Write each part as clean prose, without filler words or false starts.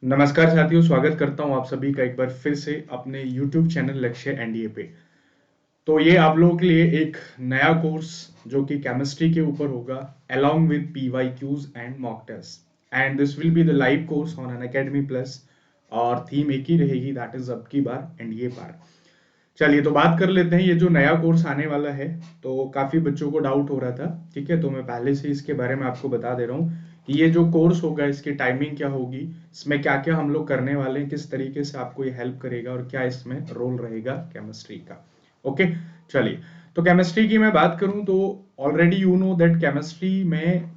नमस्कार साथियों, स्वागत करता हूं आप सभी का एक बार फिर से अपने YouTube चैनल लक्ष्य एनडीए पे। तो ये आप लोगों के लिए एक नया कोर्स जो कि केमिस्ट्री के ऊपर होगा along with PYQs and mock tests and this will be the live course on Unacademy Plus और थीम एक ही रहेगी, दैट इज अब की बार एनडीए पार। चलिए तो बात कर लेते हैं। ये जो नया कोर्स आने वाला है तो काफ़ी बच्चों को डाउट हो रहा था, ठीक है, तो मैं पहले से इसके बारे में आपको बता दे रहा हूँ कि ये जो कोर्स होगा इसकी टाइमिंग क्या होगी, इसमें क्या क्या हम लोग करने वाले हैं, किस तरीके से आपको ये हेल्प करेगा और क्या इसमें रोल रहेगा केमिस्ट्री का। ओके, चलिए तो केमिस्ट्री की मैं बात करूं तो already you know that chemistry में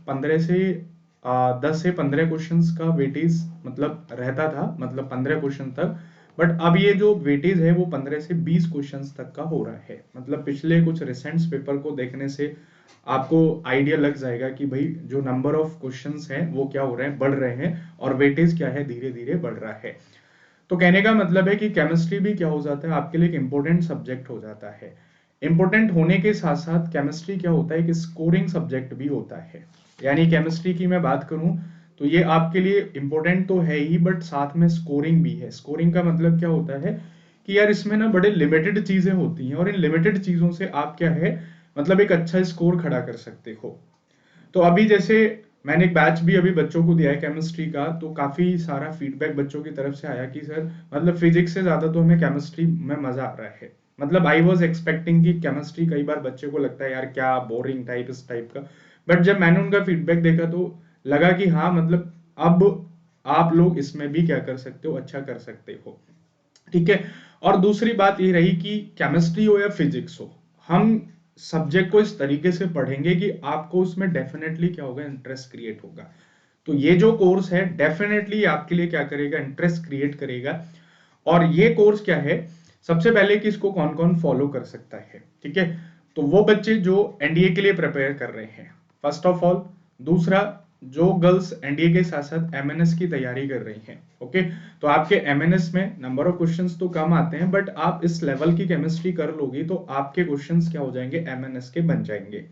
10 से 15 क्वेश्चंस का वेटेज मतलब रहता था, मतलब 15 क्वेश्चन तक। बट अब ये जो वेटेज है वो 15 से 20 क्वेश्चंस तक का हो रहा है। मतलब पिछले कुछ रिसेंट्स पेपर को देखने से आपको आइडिया लग जाएगा कि भाई जो नंबर ऑफ क्वेश्चंस हैं वो क्या हो रहे हैं, बढ़ रहे हैं, और वेटेज क्या है, धीरे धीरे बढ़ रहा है। तो कहने का मतलब है कि केमिस्ट्री भी क्या हो जाता है, आपके लिए एक इंपॉर्टेंट सब्जेक्ट हो जाता है। इंपॉर्टेंट होने के साथ साथ केमिस्ट्री क्या होता है कि स्कोरिंग सब्जेक्ट भी होता है। यानी केमिस्ट्री की मैं बात करूं तो ये आपके लिए इंपॉर्टेंट तो है ही, बट साथ में स्कोरिंग भी है। स्कोरिंग का मतलब क्या होता है कि यार इसमें ना बड़े लिमिटेड चीजें होती हैं और इन लिमिटेड चीजों से आप क्या है, मतलब एक अच्छा स्कोर खड़ा कर सकते हो। तो अभी जैसे मैंने एक बैच भी अभी बच्चों को दिया है केमिस्ट्री का, तो काफी सारा फीडबैक बच्चों की तरफ से आया कि सर मतलब फिजिक्स से ज्यादा तो हमें केमिस्ट्री में मजा आ रहा है। मतलब आई वॉज एक्सपेक्टिंग कि केमिस्ट्री कई बार बच्चे को लगता है यार क्या बोरिंग टाइप इस टाइप का, बट जब मैंने उनका फीडबैक देखा तो लगा कि हाँ मतलब अब आप लोग इसमें भी क्या कर सकते हो, अच्छा कर सकते हो, ठीक है। और दूसरी बात ये रही कि केमिस्ट्री हो या फिजिक्स हो, हम सब्जेक्ट को इस तरीके से पढ़ेंगे कि आपको उसमें डेफिनेटली क्या होगा, इंटरेस्ट क्रिएट होगा। तो ये जो कोर्स है डेफिनेटली आपके लिए क्या करेगा, इंटरेस्ट क्रिएट करेगा। और ये कोर्स क्या है, सबसे पहले कि इसको कौन कौन फॉलो कर सकता है, ठीक है। तो वो बच्चे जो एनडीए के लिए प्रिपेयर कर रहे हैं, फर्स्ट ऑफ ऑल। दूसरा, जो गर्ल्स एनडीए के साथ साथ एमएनएस की तैयारी कर रही हैं, ओके। तो आपके एमएनएस में नंबर ऑफ क्वेश्चंस तो कम आते हैं, बट आप इस लेवल की केमिस्ट्री कर लोगे तो आपके क्वेश्चंस क्या हो जाएंगे, एमएनएस के बन जाएंगे।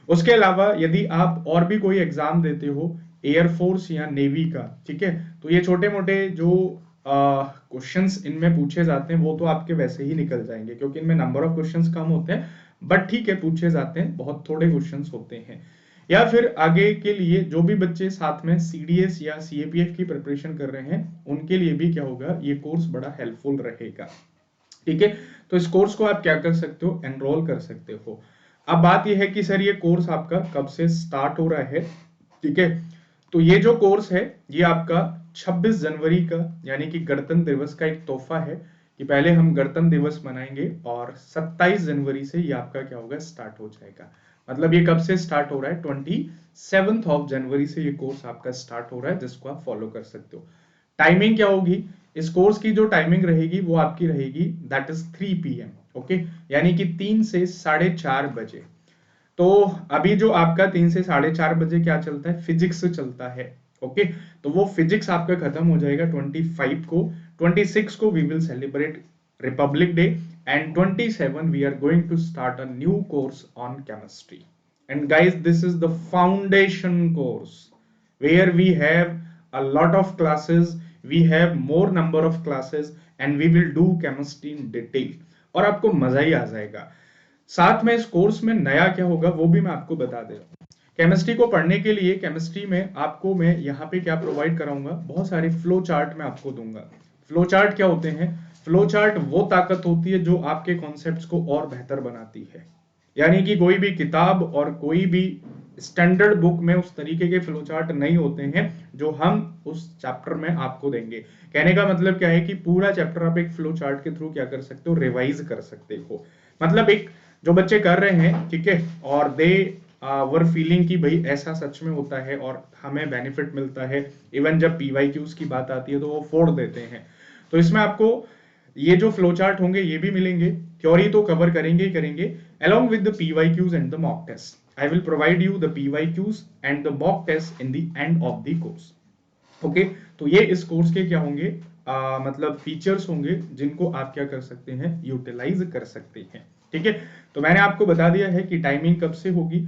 उसके अलावा यदि आप और भी कोई एग्जाम देते हो एयरफोर्स या नेवी का, ठीक है, तो ये छोटे मोटे जो क्वेश्चंस इनमें पूछे जाते हैं वो तो आपके वैसे ही निकल जाएंगे क्योंकि इनमें नंबर ऑफ क्वेश्चंस कम होते हैं, बट ठीक है पूछे जाते हैं, बहुत थोड़े क्वेश्चंस होते हैं। या फिर आगे के लिए जो भी बच्चे साथ में सीडीएस या सीएपीएफ की प्रिपरेशन कर रहे हैं उनके लिए भी क्या होगा, ये कोर्स बड़ा हेल्पफुल रहेगा, ठीक है। तो इस कोर्स को आप क्या कर सकते हो, एनरोल कर सकते हो। अब बात यह है कि सर ये कोर्स आपका कब से स्टार्ट हो रहा है, ठीक है। तो ये जो कोर्स है ये आपका 26 जनवरी का यानी कि गणतंत्र दिवस का एक तोहफा है कि पहले हम गणतंत्र दिवस मनाएंगे और 27 जनवरी से ये आपका क्या होगा, स्टार्ट हो जाएगा। मतलब ये कब से स्टार्ट हो रहा है, 27 जनवरी से ये कोर्स आपका स्टार्ट हो रहा है, जिसको आप फॉलो कर सकते हो। टाइमिंग क्या होगी, इस कोर्स की जो टाइमिंग रहेगी वो आपकी रहेगी दैट इज 3 PM, ओके। यानी कि 3 से 4:30 बजे। तो अभी जो आपका 3 से 4:30 बजे क्या चलता है, फिजिक्स चलता है, ओके। तो वो फिजिक्स आपका खत्म हो जाएगा 25 को। 26 को we will celebrate Republic Day and 27 we are going to start a new course on chemistry. And guys this is the foundation course where we have a lot of classes, we have more number of classes and we will do chemistry in detail और आपको मजा ही आ जाएगा। साथ में इस course में नया क्या होगा वो भी मैं आपको बता दे रहा हूँ। केमिस्ट्री को पढ़ने के लिए केमिस्ट्री में आपको मैं यहाँ पे क्या प्रोवाइड कराऊंगा, बहुत सारे फ्लो चार्ट मैं आपको दूंगा। फ्लो चार्ट क्या होते हैं, फ्लो चार्ट वो ताकत होती है जो आपके कॉन्सेप्ट्स को और बेहतर बनाती है। यानी कि कोई भी किताब और कोई भी स्टैंडर्ड बुक में उस तरीके के फ्लो चार्ट नहीं होते हैं जो हम उस चैप्टर में आपको देंगे। कहने का मतलब क्या है कि पूरा चैप्टर आप एक फ्लो चार्ट के थ्रू क्या कर सकते हो, रिवाइज कर सकते हो। मतलब एक जो बच्चे कर रहे हैं, ठीक है, और दे वर फीलिंग कि भाई ऐसा सच में होता है और हमें बेनिफिट मिलता है, इवन जब पीवाईक्यूज की बात आती है तो वो फोड़ देते हैं। तो इसमें आपको ये जो फ्लो चार्ट होंगे ये भी मिलेंगे, थ्योरी तो कवर करेंगे ही करेंगे, along with the PYQs and the mock test. I will provide you the PYQs and the mock test in the end of the course. Okay, तो ये इस कोर्स के क्या होंगे, मतलब फीचर्स होंगे जिनको आप क्या कर सकते हैं, यूटिलाइज कर सकते हैं, ठीक है। तो मैंने आपको बता दिया है कि टाइमिंग कब से होगी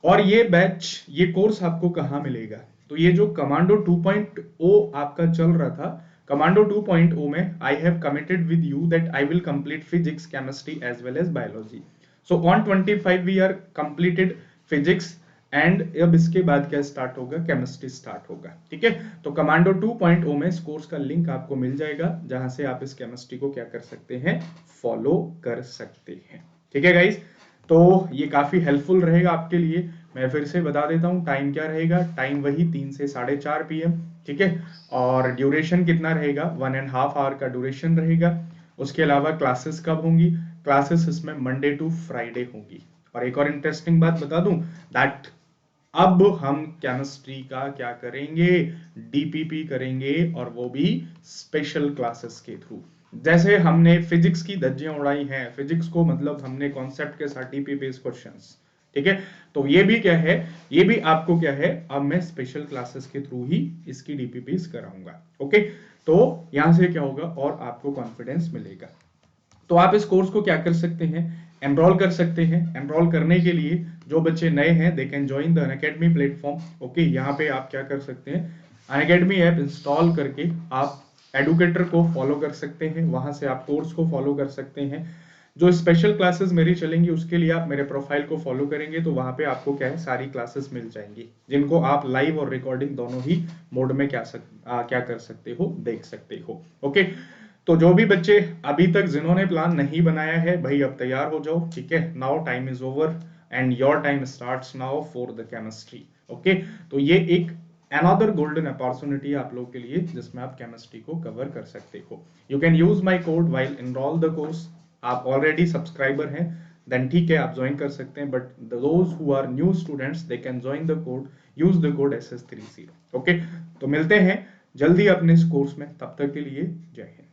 और ये बैच, ये कोर्स आपको कहाँ मिलेगा। तो ये जो कमांडो 2.0 आपका चल रहा था, कमांडो 2.0 में I have committed with you that I will complete physics, chemistry as well as biology. So on 25 we are completed physics and अब इसके बाद क्या स्टार्ट होगा, केमिस्ट्री स्टार्ट होगा। ठीक है, तो कमांडो 2.0 में इस कोर्स का लिंक आपको मिल जाएगा, जहां से आप इस केमिस्ट्री को क्या कर सकते हैं, फॉलो कर सकते हैं। ठीक है गाइस, तो ये काफी हेल्पफुल रहेगा आपके लिए। मैं फिर से बता देता हूँ टाइम क्या रहेगा, टाइम वही 3 से 4:30 PM। ठीक है, और ड्यूरेशन कितना रहेगा, 1.5 आवर का ड्यूरेशन रहेगा। उसके अलावा क्लासेस कब होंगी, क्लासेस इसमें मंडे टू फ्राइडे होंगी। और एक और इंटरेस्टिंग बात बता दूं, दैट अब हम केमिस्ट्री का क्या करेंगे, डीपीपी करेंगे, और वो भी स्पेशल क्लासेस के थ्रू। जैसे हमने फिजिक्स की धज्जियां उड़ाई हैं, फिजिक्स को मतलब हमने कॉन्सेप्ट के साथ डीपी बेस्ड क्वेश्चंस, ठीक है, तो ये भी क्या है, ये भी आपको क्या है, अब मैं स्पेशल क्लासेस के थ्रू ही इसकी डीपीपीस कराऊंगा। ओके, तो यहां से क्या होगा और आपको कॉन्फिडेंस मिलेगा। तो आप इस कोर्स को क्या कर सकते हैं, एनरोल कर सकते हैं। एनरोल करने के लिए जो बच्चे नए हैं, दे can join the Unacademy platform. Okay, यहाँ पे आप क्या कर सकते हैं, अनअकैडमी ऐप इंस्टॉल करके आप एडुकेटर को फॉलो कर सकते हैं, वहां से आप कोर्स को फॉलो कर सकते हैं। जो स्पेशल क्लासेस मेरी चलेंगी उसके लिए आप मेरे प्रोफाइल को फॉलो करेंगे तो वहां पे आपको क्या है, सारी क्लासेस मिल जाएंगी, जिनको आप लाइव और रिकॉर्डिंग दोनों ही मोड में क्या कर सकते हो, देख सकते हो। ओके, तो जो भी बच्चे अभी तक जिन्होंने प्लान नहीं बनाया है, भाई अब तैयार हो जाओ। ठीक है, now time is over and your time starts now for the chemistry. Okay, तो ये एक अनदर गोल्डन अपॉर्चुनिटी आप लोग के लिए, जिसमें आप केमिस्ट्री को कवर कर सकते हो। You can use my code while enroll the course. आप ऑलरेडी सब्सक्राइबर हैं देन ठीक है, आप ज्वाइन कर सकते हैं, but those who are new students they can join the code, use the code SS30। Okay, तो मिलते हैं जल्दी अपने इस कोर्स में, तब तक के लिए जय हिंद।